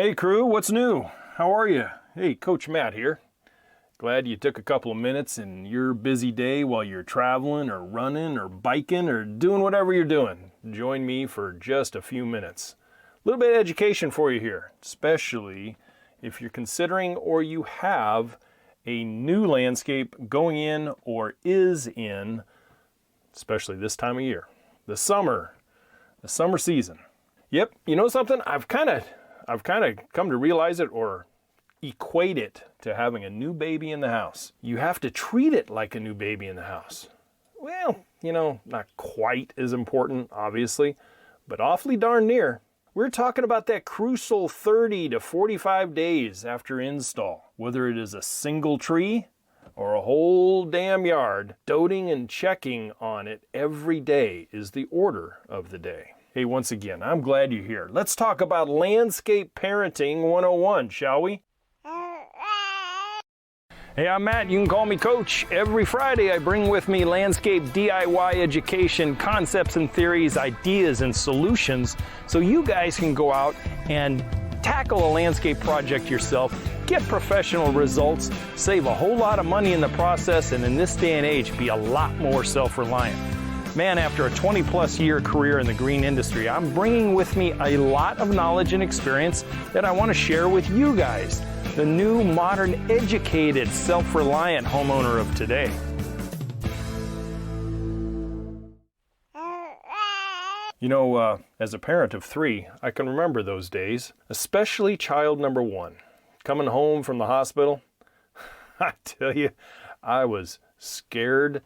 Hey crew, what's new? How are you? Hey, Coach Matt here. Glad you took a couple of minutes in your busy day while you're traveling or running or biking or doing whatever you're doing. Join me for just a few minutes. A little bit of education for you here, especially if you're considering or you have a new landscape going in or is in, especially this time of year, the summer season. Yep, you know something? I've kind of come to realize it or equate it to having a new baby in the house. You have to treat it like a new baby in the house. Well, you know, not quite as important, obviously, but awfully darn near. We're talking about that crucial 30 to 45 days after install. Whether it is a single tree or a whole damn yard, doting and checking on it every day is the order of the day. Hey, once again, I'm glad you're here. Let's talk about Landscape Parenting 101, shall we? Hey, I'm Matt. You can call me Coach. Every Friday, I bring with me landscape DIY education, concepts and theories, ideas and solutions, so you guys can go out and tackle a landscape project yourself, get professional results, save a whole lot of money in the process, and in this day and age, be a lot more self-reliant. Man, after a 20-plus year career in the green industry, I'm bringing with me a lot of knowledge and experience that I want to share with you guys, the new, modern, educated, self-reliant homeowner of today. You know, as a parent of 3, I can remember those days, especially child number 1. Coming home from the hospital, I tell you, I was scared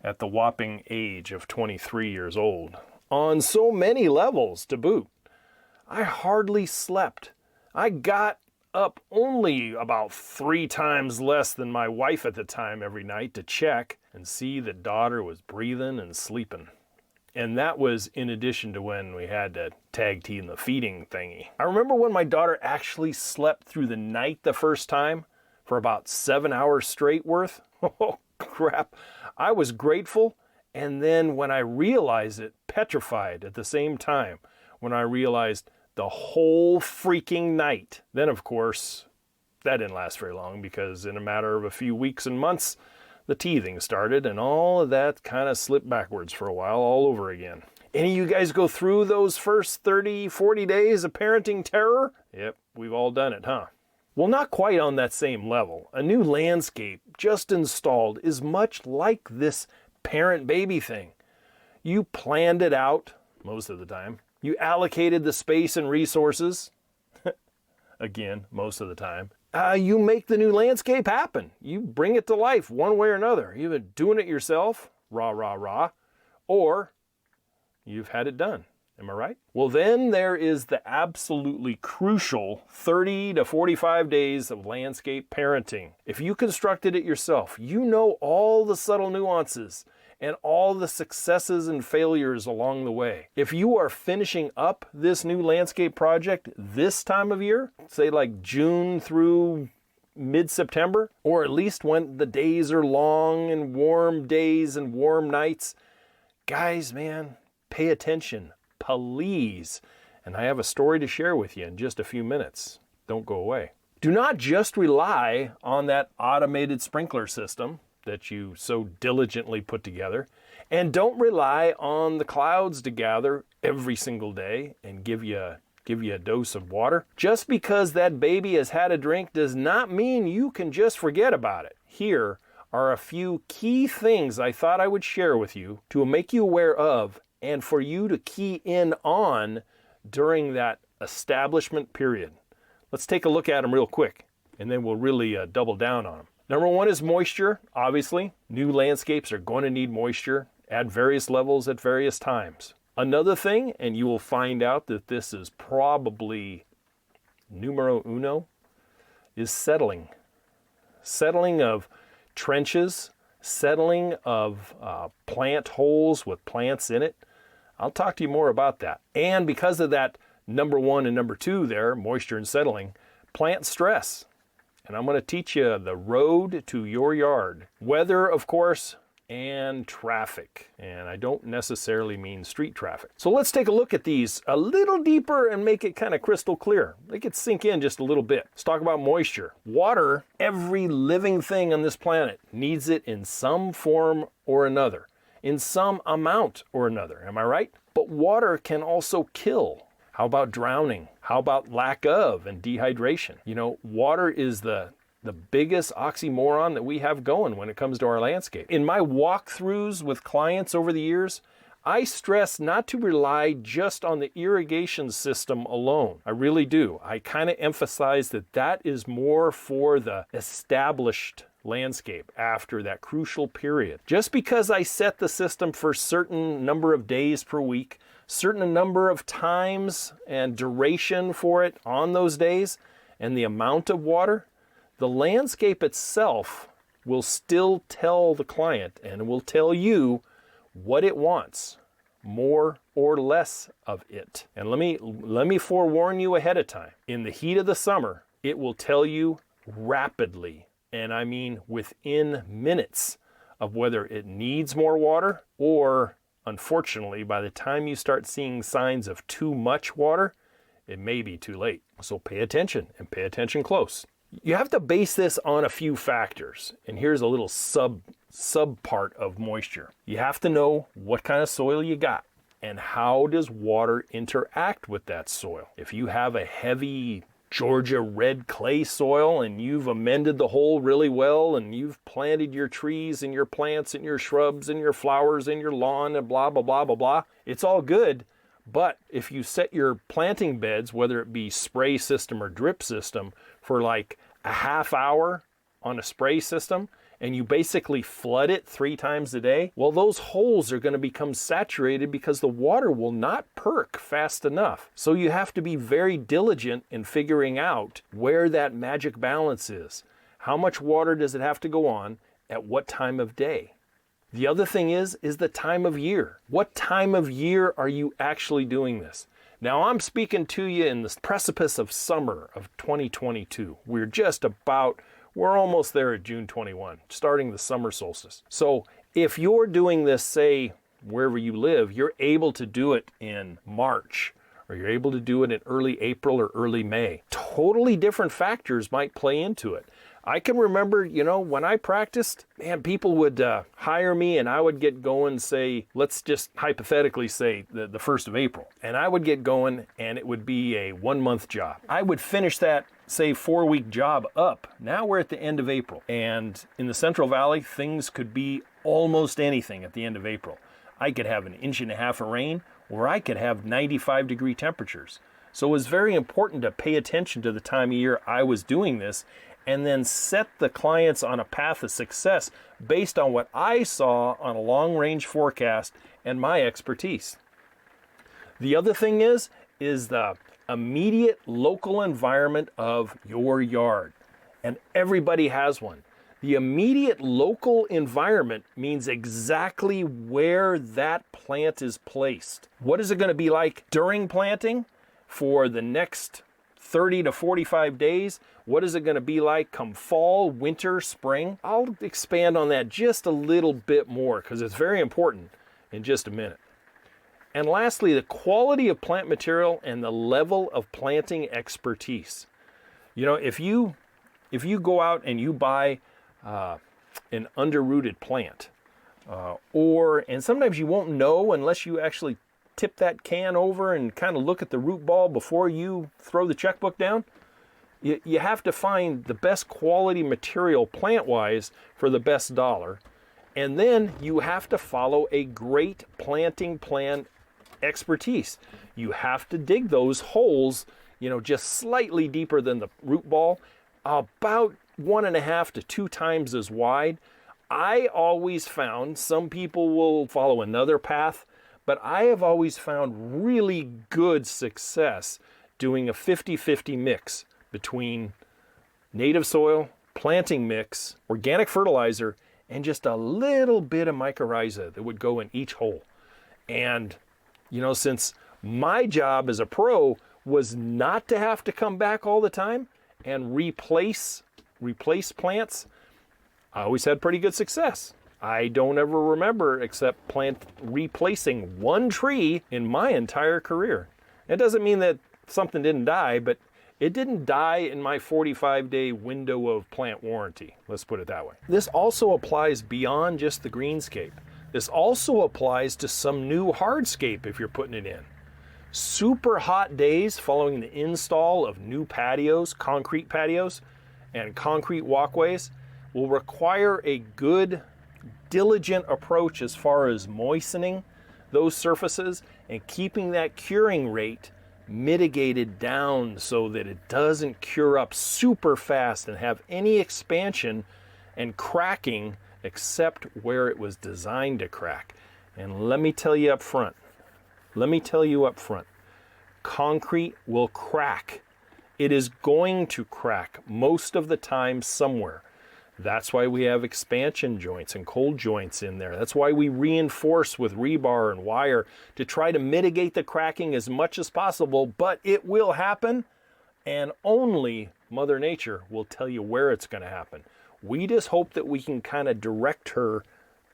at the whopping age of 23 years old, on so many levels to boot. I hardly slept. I got up only about 3 times less than my wife at the time every night to check and see that daughter was breathing and sleeping. And that was in addition to when we had to tag team the feeding thingy. I remember when my daughter actually slept through the night the first time for about 7 hours straight worth. Oh, crap. I was grateful, and then when I realized it, petrified at the same time, when I realized the whole freaking night. Then, of course, that didn't last very long because in a matter of a few weeks and months, the teething started, and all of that kind of slipped backwards for a while all over again. Any of you guys go through those first 30, 40 days of parenting terror? Yep, we've all done it, huh? Well, not quite on that same level. A new landscape just installed is much like this parent-baby thing. You planned it out most of the time. You allocated the space and resources, again, most of the time. You make the new landscape happen. You bring it to life one way or another. You've been doing it yourself, rah, rah, rah, or you've had it done. Am I right? Well, then there is the absolutely crucial 30 to 45 days of landscape parenting. If you constructed it yourself, you know all the subtle nuances and all the successes and failures along the way. If you are finishing up this new landscape project this time of year, say like June through mid-September, or at least when the days are long and warm days and warm nights, guys, man, pay attention. Please. And I have a story to share with you in just a few minutes. Don't go away. Do not just rely on that automated sprinkler system that you so diligently put together, and don't rely on the clouds to gather every single day and give you a dose of water. Just because that baby has had a drink does not mean you can just forget about it. Here are a few key things I thought I would share with you to make you aware of and for you to key in on during that establishment period. Let's take a look at them real quick, and then we'll really double down on them. Number 1 is moisture, obviously. New landscapes are going to need moisture at various levels at various times. Another thing, and you will find out that this is probably numero uno, is settling. Settling of trenches, settling of plant holes with plants in it. I'll talk to you more about that. And because of that number 1 and number 2 there, moisture and settling, plant stress. And I'm going to teach you the road to your yard. Weather, of course, and traffic. And I don't necessarily mean street traffic. So let's take a look at these a little deeper and make it kind of crystal clear. Make it sink in just a little bit. Let's talk about moisture. Water, every living thing on this planet needs it in some form or another, in some amount or another. Am I right? But water can also kill. How about drowning? How about lack of and dehydration? You know, water is the biggest oxymoron that we have going when it comes to our landscape. In my walkthroughs with clients over the years, I stress not to rely just on the irrigation system alone. I really do. I kind of emphasize that that is more for the established landscape after that crucial period. Just because I set the system for a certain number of days per week, certain number of times and duration for it on those days, and the amount of water, the landscape itself will still tell the client and will tell you what it wants, more or less of it. And let me forewarn you ahead of time. In the heat of the summer, it will tell you rapidly, and I mean within minutes, of whether it needs more water, or unfortunately, by the time you start seeing signs of too much water, it may be too late. So pay attention, and pay attention close. You have to base this on a few factors, and here's a little sub part of moisture. You have to know what kind of soil you got, and how does water interact with that soil. If you have a heavy Georgia red clay soil and you've amended the hole really well, and you've planted your trees and your plants and your shrubs and your flowers and your lawn and blah, blah, blah, blah, blah, it's all good. But if you set your planting beds, whether it be spray system or drip system, for like a half hour on a spray system, and you basically flood it 3 times a day, well, those holes are going to become saturated because the water will not perk fast enough. So you have to be very diligent in figuring out where that magic balance is. How much water does it have to go on at what time of day? The other thing is the time of year. What time of year are you actually doing this? Now, I'm speaking to you in the precipice of summer of 2022. We're almost there at June 21, starting the summer solstice. So if you're doing this, say, wherever you live, you're able to do it in March, or you're able to do it in early April or early May. Totally different factors might play into it. I can remember, when I practiced, man, people would hire me and I would get going, say, let's just hypothetically say the 1st of April. And I would get going and it would be a 1-month job. I would finish that, say, 4-week job up. Now we're at the end of April. And in the Central Valley, things could be almost anything at the end of April. I could have 1.5 inches of rain, or I could have 95-degree temperatures. So it was very important to pay attention to the time of year I was doing this, and then set the clients on a path of success based on what I saw on a long-range forecast and my expertise. The other thing is the immediate local environment of your yard. And everybody has one. The immediate local environment means exactly where that plant is placed. What is it going to be like during planting for the next 30 to 45 days? What is it going to be like come fall, winter, spring? I'll expand on that just a little bit more because it's very important in just a minute. And lastly, the quality of plant material and the level of planting expertise. If you go out and you buy an underrooted plant, and sometimes you won't know unless you actually tip that can over and kind of look at the root ball before you throw the checkbook down. You have to find the best quality material plant-wise for the best dollar. And then you have to follow a great planting plan expertise. You have to dig those holes, just slightly deeper than the root ball, about 1.5 to 2 times as wide. I always found, some people will follow another path, but I have always found really good success doing a 50-50 mix between native soil, planting mix, organic fertilizer, and just a little bit of mycorrhiza that would go in each hole. And, since my job as a pro was not to have to come back all the time and replace plants, I always had pretty good success. I don't ever remember except replacing one tree in my entire career. It doesn't mean that something didn't die, but it didn't die in my 45-day window of plant warranty. Let's put it that way. This also applies beyond just the greenscape. This also applies to some new hardscape if you're putting it in. Super hot days following the install of new patios, concrete patios, and concrete walkways will require a good, diligent approach as far as moistening those surfaces and keeping that curing rate mitigated down so that it doesn't cure up super fast and have any expansion and cracking except where it was designed to crack. And let me tell you up front, concrete will crack. It is going to crack most of the time somewhere. That's why we have expansion joints and cold joints in there. That's why we reinforce with rebar and wire to try to mitigate the cracking as much as possible, but it will happen, and only Mother Nature will tell you where it's going to happen. We just hope that we can kind of direct her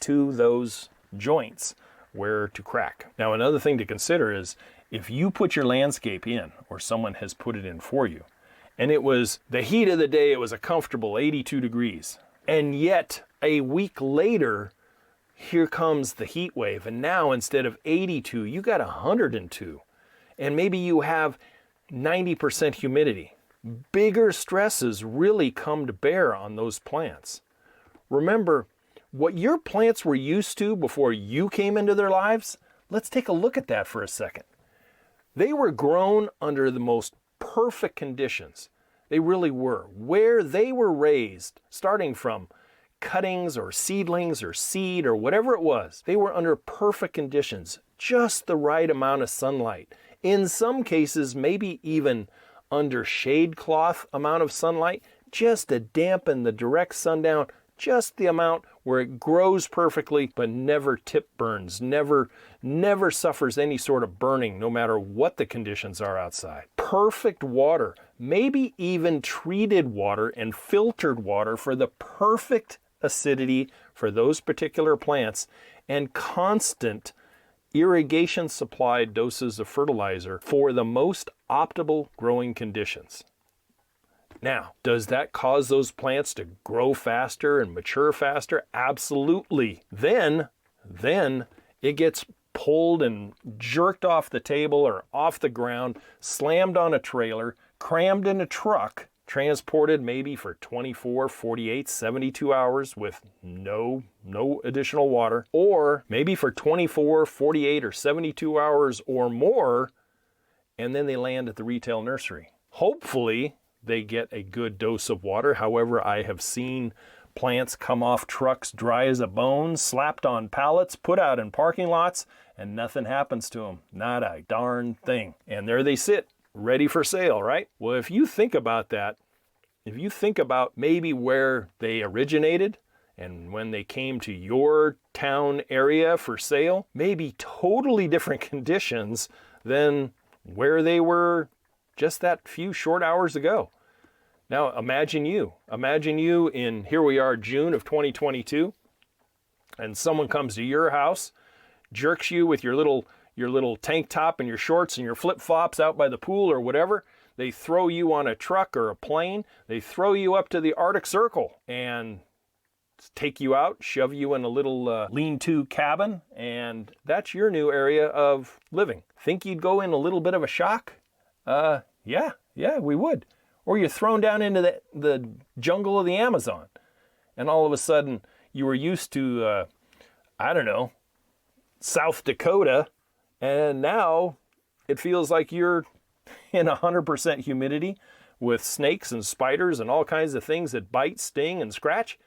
to those joints where to crack. Now, another thing to consider is if you put your landscape in, or someone has put it in for you, and it was the heat of the day, it was a comfortable 82 degrees. And yet a week later, here comes the heat wave. And now instead of 82, you got 102. And maybe you have 90% humidity. Bigger stresses really come to bear on those plants. Remember, what your plants were used to before you came into their lives, let's take a look at that for a second. They were grown under the most perfect conditions. They really were. Where they were raised, starting from cuttings or seedlings or seed or whatever it was, they were under perfect conditions, just the right amount of sunlight. In some cases, maybe even under shade cloth amount of sunlight, just to dampen the direct sundown, just the amount where it grows perfectly but never tip burns, never suffers any sort of burning no matter what the conditions are outside. Perfect water, maybe even treated water and filtered water for the perfect acidity for those particular plants, and constant irrigation supplied doses of fertilizer for the most optimal growing conditions. Now, does that cause those plants to grow faster and mature faster? Absolutely. Then it gets pulled and jerked off the table or off the ground, slammed on a trailer, crammed in a truck, transported maybe for 24, 48, 72 hours with no additional water, or maybe for 24, 48, or 72 hours or more, and then they land at the retail nursery. Hopefully, they get a good dose of water. However, I have seen plants come off trucks dry as a bone, slapped on pallets, put out in parking lots, and nothing happens to them. Not a darn thing. And there they sit, ready for sale, right? Well, if you think about that, if you think about maybe where they originated and when they came to your town area for sale, maybe totally different conditions than where they were just that few short hours ago. Now imagine you in, here we are, June of 2022, and someone comes to your house, jerks you with your little tank top and your shorts and your flip-flops out by the pool or whatever. They throw you on a truck or a plane. They throw you up to the Arctic Circle and take you out, shove you in a little lean-to cabin, and that's your new area of living. Think you'd go in a little bit of a shock? Yeah, we would. Or you're thrown down into the jungle of the Amazon, and all of a sudden you were used to, South Dakota, and now it feels like you're in 100% humidity with snakes and spiders and all kinds of things that bite, sting, and scratch.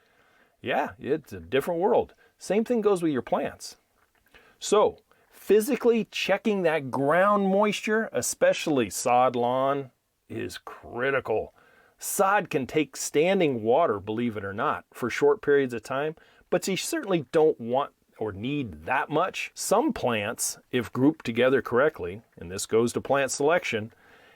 Yeah, it's a different world. Same thing goes with your plants. So, physically checking that ground moisture, especially sod lawn, is critical. Sod can take standing water, believe it or not, for short periods of time, but you certainly don't want or need that much. Some plants, if grouped together correctly, and this goes to plant selection,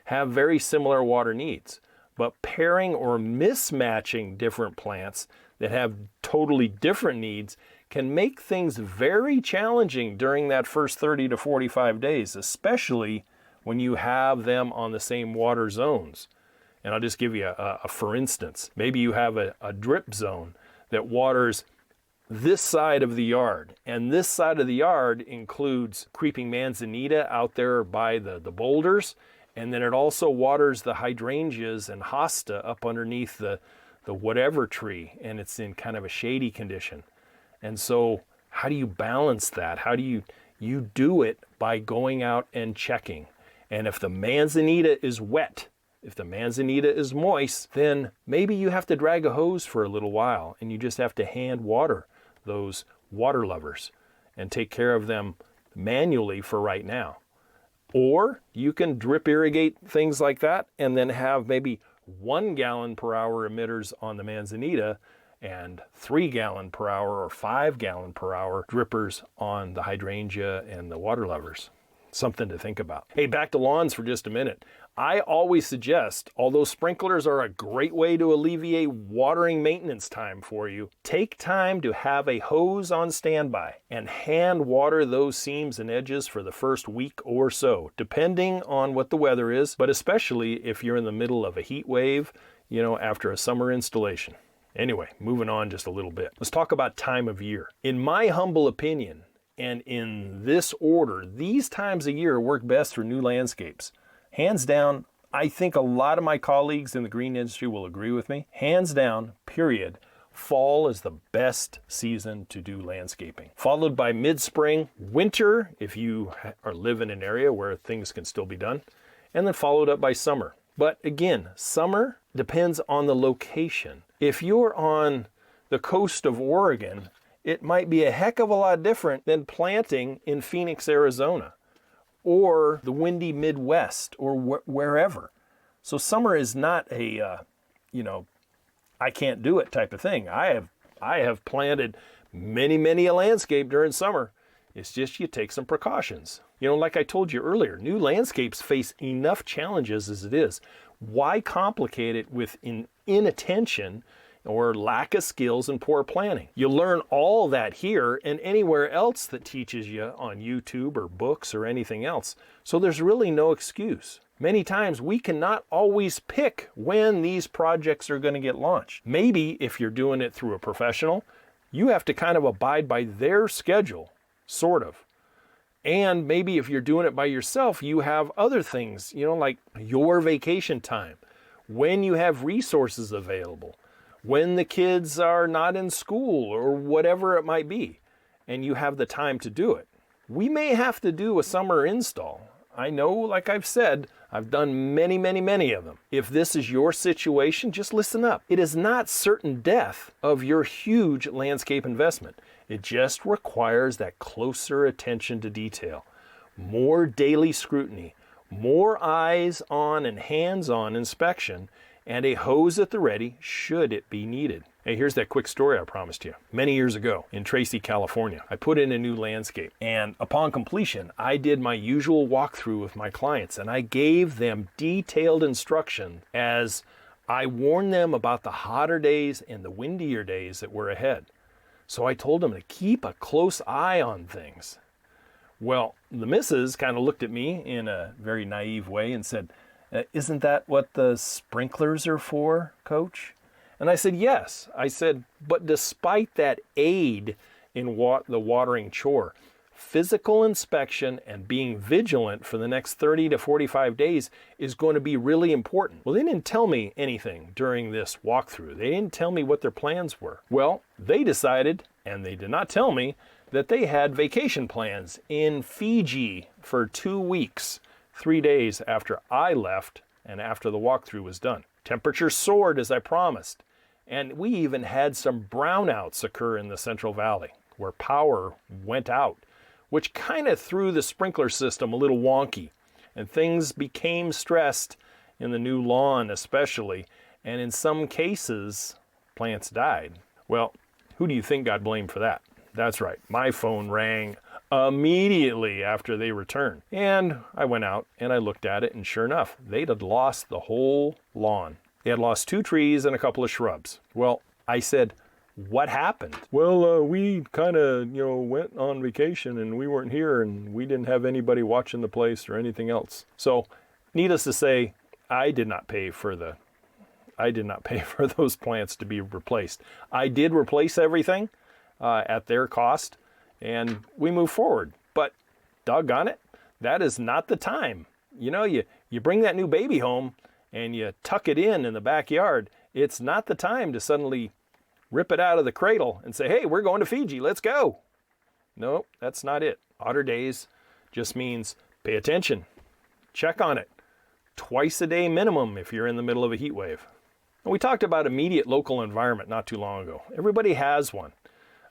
have very similar water needs. But pairing or mismatching different plants that have totally different needs can make things very challenging during that first 30 to 45 days, especially when you have them on the same water zones. And I'll just give you a for instance. Maybe you have a drip zone that waters this side of the yard, and this side of the yard includes creeping manzanita out there by the boulders, and then it also waters the hydrangeas and hosta up underneath the whatever tree, and it's in kind of a shady condition. And so how do you balance that? How do you do it by going out and checking? And if the manzanita is wet, if the manzanita is moist, then maybe you have to drag a hose for a little while and you just have to hand water those water lovers and take care of them manually for right now. Or you can drip irrigate things like that and then have maybe 1 gallon per hour emitters on the manzanita and 3 gallon per hour or 5 gallon per hour drippers on the hydrangea and the water lovers. Something to think about. Hey, back to lawns for just a minute. I always suggest, although sprinklers are a great way to alleviate watering maintenance time for you, take time to have a hose on standby and hand water those seams and edges for the first week or so, depending on what the weather is, but especially if you're in the middle of a heat wave, after a summer installation. Anyway, moving on just a little bit. Let's talk about time of year. In my humble opinion, and in this order, these times of year work best for new landscapes. Hands down, I think a lot of my colleagues in the green industry will agree with me. Hands down, period. Fall is the best season to do landscaping. Followed by mid-spring, winter, if you live in an area where things can still be done, and then followed up by summer. But again, summer depends on the location. If you're on the coast of Oregon, it might be a heck of a lot different than planting in Phoenix, Arizona, or the windy Midwest, or wherever. So summer is not a, I can't do it type of thing. I have planted many a landscape during summer. It's just you take some precautions. Like I told you earlier, new landscapes face enough challenges as it is. Why complicate it with inattention or lack of skills and poor planning? You learn all that here and anywhere else that teaches you on YouTube or books or anything else. So there's really no excuse. Many times we cannot always pick when these projects are going to get launched. Maybe if you're doing it through a professional, you have to kind of abide by their schedule, sort of. And maybe if you're doing it by yourself, you have other things, like your vacation time, when you have resources available, when the kids are not in school or whatever it might be, and you have the time to do it. We may have to do a summer install. I know, like I've said, I've done many of them. If this is your situation, just listen up. It is not certain death of your huge landscape investment. It just requires that closer attention to detail, more daily scrutiny, more eyes on and hands-on inspection, and a hose at the ready should it be needed. Hey, here's that quick story I promised you. Many years ago in Tracy, California, I put in a new landscape, and upon completion, I did my usual walkthrough with my clients, and I gave them detailed instruction as I warned them about the hotter days and the windier days that were ahead. So I told them to keep a close eye on things. Well, the missus kind of looked at me in a very naive way and said, "Isn't that what the sprinklers are for, Coach?" And I said, yes. I said, but despite that aid in the watering chore, physical inspection and being vigilant for the next 30 to 45 days is going to be really important. Well, they didn't tell me anything during this walkthrough. They didn't tell me what their plans were. Well, they decided, and they did not tell me, that they had vacation plans in Fiji for 2 weeks, 3 days after I left and after the walkthrough was done. Temperature soared as I promised, and we even had some brownouts occur in the Central Valley where power went out, which kind of threw the sprinkler system a little wonky, and things became stressed in the new lawn especially, and in some cases, plants died. Well, who do you think got blamed for that? That's right, my phone rang immediately after they returned. And I went out and I looked at it, and sure enough, they'd had lost the whole lawn. They had lost 2 trees and a couple of shrubs. Well, I said, What happened? Well, we kind of, went on vacation and we weren't here and we didn't have anybody watching the place or anything else. So, needless to say, I did not pay for those plants to be replaced. I did replace everything at their cost, and we moved forward. But doggone it, that is not the time. You bring that new baby home and you tuck it in the backyard. It's not the time to suddenly rip it out of the cradle and say, hey, we're going to Fiji, let's go. No, that's not it. Otter days just means pay attention, check on it. Twice a day minimum if you're in the middle of a heat wave. And we talked about immediate local environment not too long ago. Everybody has one.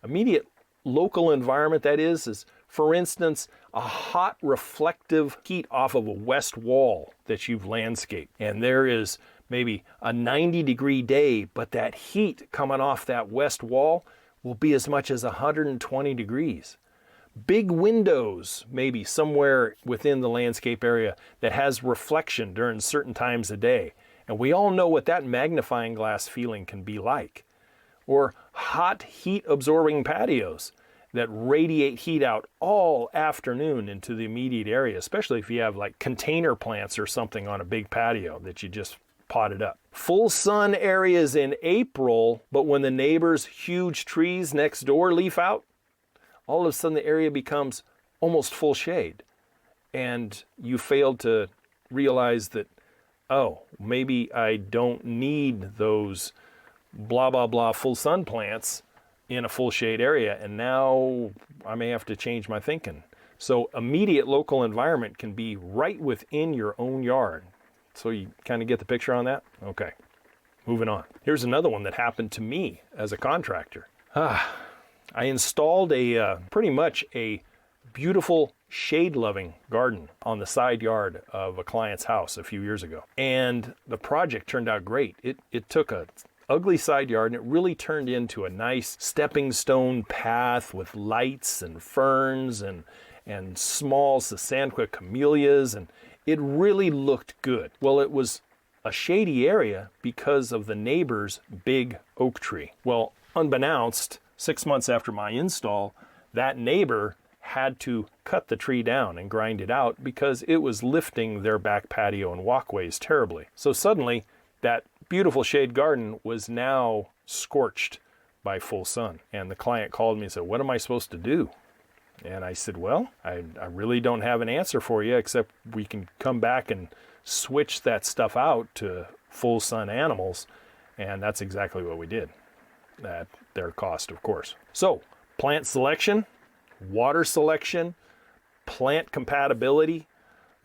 Immediate local environment, that is for instance, a hot reflective heat off of a west wall that you've landscaped. And there is maybe a 90-degree day, but that heat coming off that west wall will be as much as 120 degrees. Big windows, maybe somewhere within the landscape area that has reflection during certain times of day. And we all know what that magnifying glass feeling can be like. Or hot heat-absorbing patios that radiate heat out all afternoon into the immediate area, especially if you have like container plants or something on a big patio that you just potted up. Full sun areas in April, but when the neighbor's huge trees next door leaf out, all of a sudden the area becomes almost full shade. And you failed to realize that, oh, maybe I don't need those blah, blah, blah full sun plants in a full shade area, and now I may have to change my thinking. So immediate local environment can be right within your own yard. So you kind of get the picture on that? Okay, moving on. Here's another one that happened to me as a contractor. I installed pretty much a beautiful shade-loving garden on the side yard of a client's house a few years ago. And the project turned out great. It took a ugly side yard and it really turned into a nice stepping stone path with lights and ferns and small Sasanqua camellias, and it really looked good. Well, it was a shady area because of the neighbor's big oak tree. Well, unbeknownst, 6 months after my install, that neighbor had to cut the tree down and grind it out because it was lifting their back patio and walkways terribly. So suddenly, that beautiful shade garden was now scorched by full sun. And the client called me and said, what am I supposed to do? And I said, well, I really don't have an answer for you, except we can come back and switch that stuff out to full sun animals. And that's exactly what we did, at their cost, of course. So, plant selection, water selection, plant compatibility,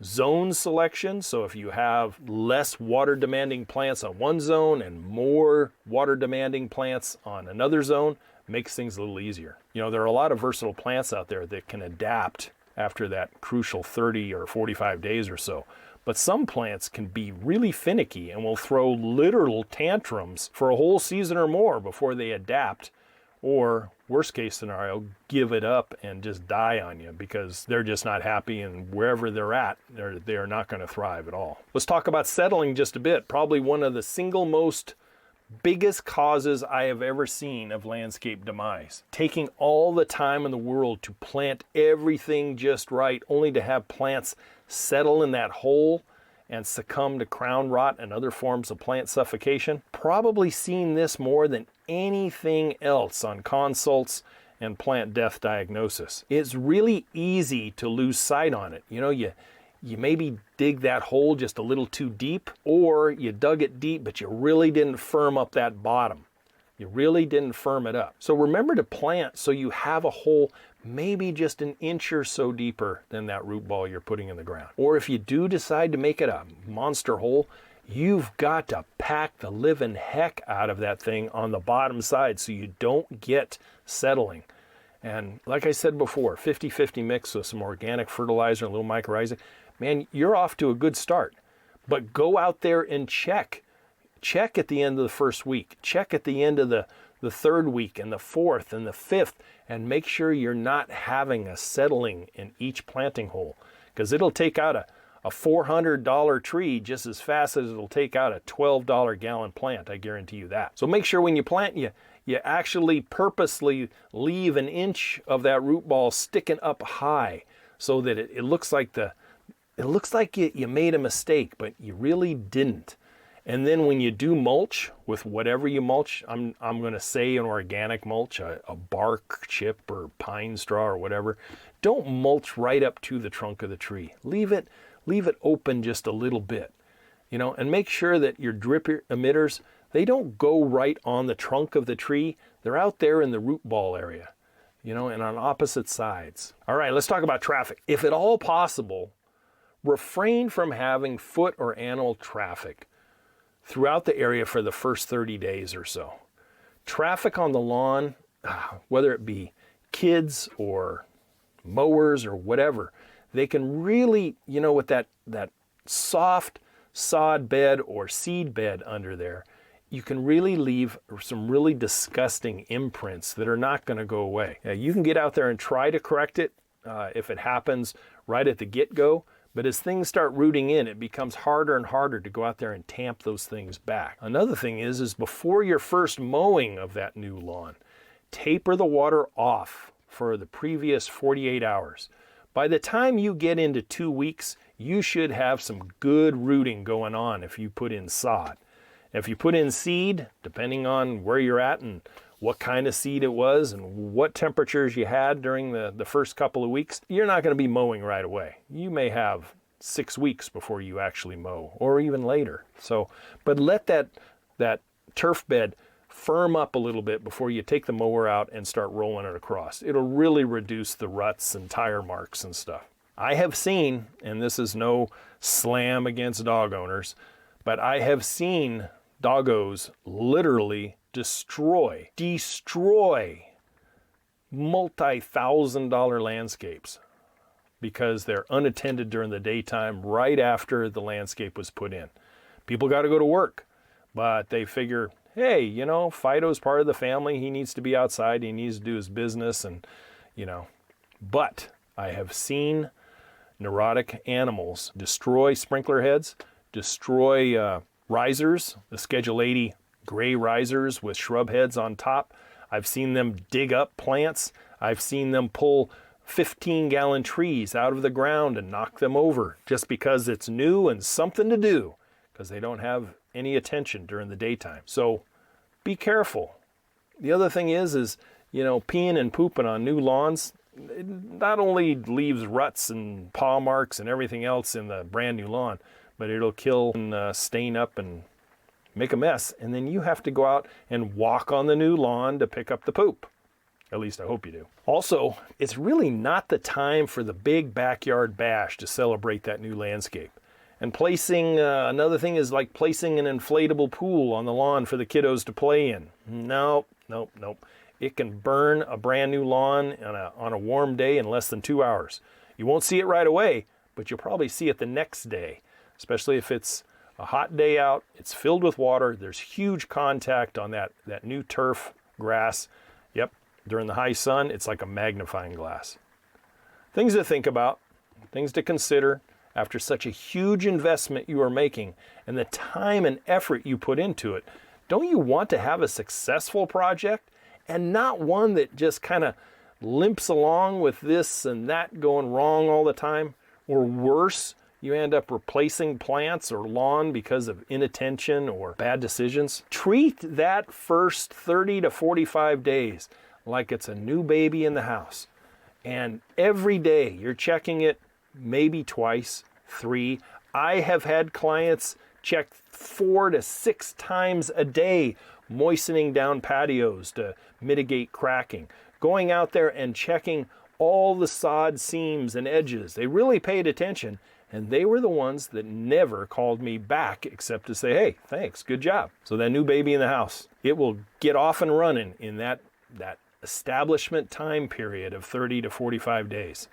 zone selection. So if you have less water demanding plants on one zone and more water demanding plants on another zone, makes things a little easier. There are a lot of versatile plants out there that can adapt after that crucial 30 or 45 days or so. But some plants can be really finicky and will throw literal tantrums for a whole season or more before they adapt, or worst case scenario, give it up and just die on you because they're just not happy, and wherever they're at, they're not going to thrive at all. Let's talk about settling just a bit. Probably one of the single most biggest causes I have ever seen of landscape demise. Taking all the time in the world to plant everything just right, only to have plants settle in that hole and succumb to crown rot and other forms of plant suffocation. Probably seen this more than anything else on consults and plant death diagnosis. It's really easy to lose sight on it. You maybe dig that hole just a little too deep, or you dug it deep, but you really didn't firm up that bottom. You really didn't firm it up. So remember to plant so you have a hole maybe just an inch or so deeper than that root ball you're putting in the ground. Or if you do decide to make it a monster hole, you've got to pack the living heck out of that thing on the bottom side so you don't get settling. And like I said before, 50-50 mix with some organic fertilizer and a little mycorrhiza, man, you're off to a good start. But go out there and check. Check at the end of the first week. Check at the end of the third week and the fourth and the fifth, and make sure you're not having a settling in each planting hole, because it'll take out a $400 tree just as fast as it'll take out a $12 gallon plant. I guarantee you that. So make sure when you plant, you actually purposely leave an inch of that root ball sticking up high so that it looks like you made a mistake, but you really didn't. And then when you do mulch with whatever you mulch, I'm going to say an organic mulch, a bark chip or pine straw or whatever, don't mulch right up to the trunk of the tree. Leave it open just a little bit, and make sure that your drip emitters, they don't go right on the trunk of the tree. They're out there in the root ball area, and on opposite sides. All right, let's talk about traffic. If at all possible, refrain from having foot or animal traffic throughout the area for the first 30 days or so. Traffic on the lawn, whether it be kids or mowers or whatever, they can really, with that soft sod bed or seed bed under there, you can really leave some really disgusting imprints that are not going to go away. You can get out there and try to correct it if it happens right at the get-go, but as things start rooting in, it becomes harder and harder to go out there and tamp those things back. Another thing is before your first mowing of that new lawn, taper the water off for the previous 48 hours. By the time you get into 2 weeks, you should have some good rooting going on if you put in sod. If you put in seed, depending on where you're at and what kind of seed it was and what temperatures you had during the first couple of weeks, you're not going to be mowing right away. You may have 6 weeks before you actually mow, or even later. But let that turf bed firm up a little bit before you take the mower out and start rolling it across. It'll really reduce the ruts and tire marks and stuff. I have seen, and this is no slam against dog owners, but I have seen doggos literally destroy multi-$1,000 landscapes because they're unattended during the daytime right after the landscape was put in. People got to go to work, but they figure, hey, Fido's part of the family. He needs to be outside. He needs to do his business, and But I have seen neurotic animals destroy sprinkler heads, destroy risers, the Schedule 80 gray risers with shrub heads on top. I've seen them dig up plants. I've seen them pull 15-gallon trees out of the ground and knock them over just because it's new and something to do, because they don't have any attention during the daytime. So be careful. The other thing is peeing and pooping on new lawns, it not only leaves ruts and paw marks and everything else in the brand new lawn, but it'll kill and stain up and make a mess, and then you have to go out and walk on the new lawn to pick up the poop. At least I hope you do. Also, it's really not the time for the big backyard bash to celebrate that new landscape. And placing, another thing is like placing an inflatable pool on the lawn for the kiddos to play in. Nope. It can burn a brand new lawn on a warm day in less than 2 hours. You won't see it right away, but you'll probably see it the next day, especially if it's a hot day out, it's filled with water, there's huge contact on that new turf grass. Yep, during the high sun, it's like a magnifying glass. Things to think about, things to consider after such a huge investment you are making and the time and effort you put into it. Don't you want to have a successful project and not one that just kind of limps along with this and that going wrong all the time? Or worse, you end up replacing plants or lawn because of inattention or bad decisions. Treat that first 30 to 45 days like it's a new baby in the house. And every day you're checking it, maybe twice, 3. I have had clients check 4 to 6 times a day, moistening down patios to mitigate cracking. Going out there and checking all the sod seams and edges. They really paid attention. And they were the ones that never called me back except to say, hey, thanks, good job. So that new baby in the house, it will get off and running in that establishment time period of 30 to 45 days.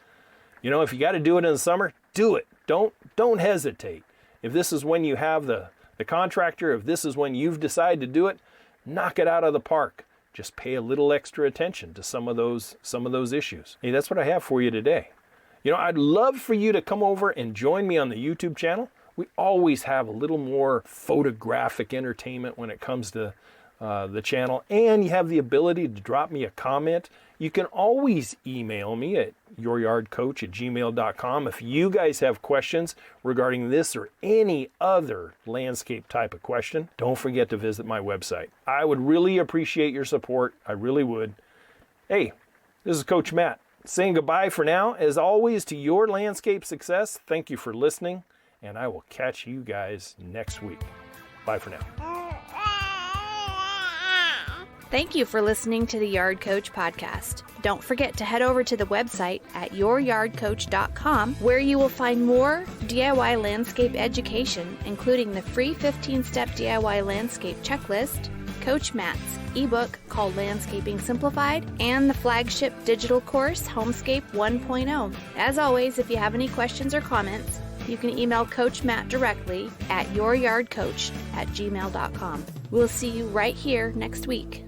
If you got to do it in the summer, do it. Don't hesitate. If this is when you have the contractor, if this is when you've decided to do it, knock it out of the park. Just pay a little extra attention to some of those issues. Hey, that's what I have for you today. I'd love for you to come over and join me on the YouTube channel. We always have a little more photographic entertainment when it comes to the channel, and you have the ability to drop me a comment, you can always email me at youryardcoach@gmail.com if you guys have questions regarding this or any other landscape type of question. Don't forget to visit my website. I would really appreciate your support. I really would. Hey, this is Coach Matt saying goodbye for now. As always, to your landscape success, thank you for listening, and I will catch you guys next week. Bye for now. Thank you for listening to the Yard Coach podcast. Don't forget to head over to the website at youryardcoach.com, where you will find more DIY landscape education, including the free 15-step DIY landscape checklist, Coach Matt's ebook called Landscaping Simplified, and the flagship digital course, HOMESCAPE 1.0. As always, if you have any questions or comments, you can email Coach Matt directly at youryardcoach@gmail.com. We'll see you right here next week.